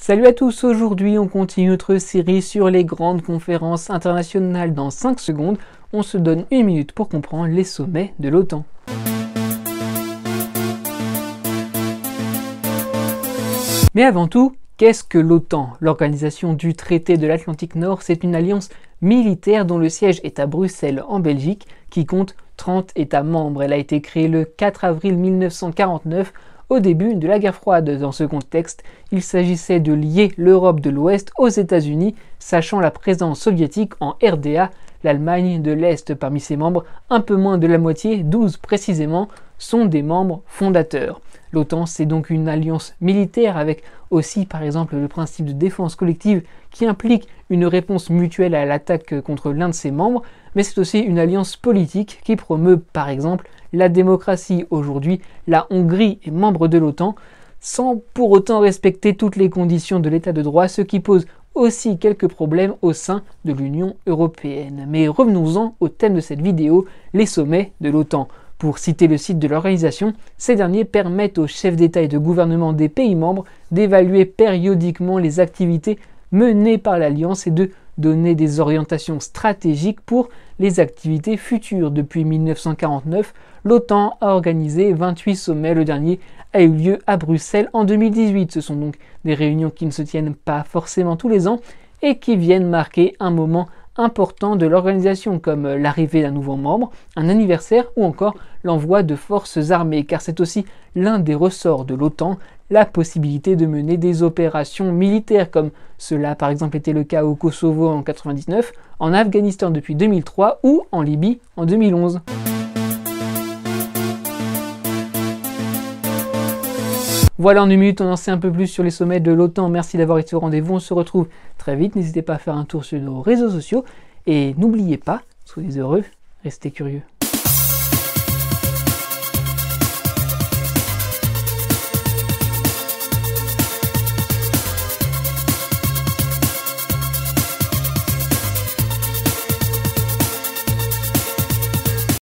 Salut à tous, aujourd'hui on continue notre série sur les grandes conférences internationales. Dans 5 secondes, on se donne 1 minute pour comprendre les sommets de l'OTAN. Mais avant tout, qu'est-ce que l'OTAN? L'organisation du traité de l'Atlantique Nord, c'est une alliance militaire dont le siège est à Bruxelles en Belgique, qui compte 30 États membres. Elle a été créée le 4 avril 1949, au début de la guerre froide. Dans ce contexte, il s'agissait de lier l'Europe de l'Ouest aux États-Unis, sachant la présence soviétique en RDA, l'Allemagne de l'Est. Parmi ses membres, un peu moins de la moitié, 12 précisément, sont des membres fondateurs. L'OTAN, c'est donc une alliance militaire avec aussi par exemple le principe de défense collective qui implique une réponse mutuelle à l'attaque contre l'un de ses membres, mais c'est aussi une alliance politique qui promeut par exemple la démocratie. Aujourd'hui, la Hongrie est membre de l'OTAN sans pour autant respecter toutes les conditions de l'état de droit, ce qui pose aussi quelques problèmes au sein de l'Union européenne. Mais revenons-en au thème de cette vidéo, les sommets de l'OTAN. Pour citer le site de l'organisation, ces derniers permettent aux chefs d'État et de gouvernement des pays membres d'évaluer périodiquement les activités menées par l'Alliance et de donner des orientations stratégiques pour les activités futures. Depuis 1949, l'OTAN a organisé 28 sommets. Le dernier a eu lieu à Bruxelles en 2018. Ce sont donc des réunions qui ne se tiennent pas forcément tous les ans et qui viennent marquer un moment important de l'organisation, comme l'arrivée d'un nouveau membre, un anniversaire ou encore l'envoi de forces armées, car c'est aussi l'un des ressorts de l'OTAN, la possibilité de mener des opérations militaires, comme cela par exemple était le cas au Kosovo en 1999, en Afghanistan depuis 2003 ou en Libye en 2011. Voilà, en 1 minute, on en sait un peu plus sur les sommets de l'OTAN. Merci d'avoir été au rendez-vous. On se retrouve très vite. N'hésitez pas à faire un tour sur nos réseaux sociaux. Et n'oubliez pas, soyez heureux, restez curieux.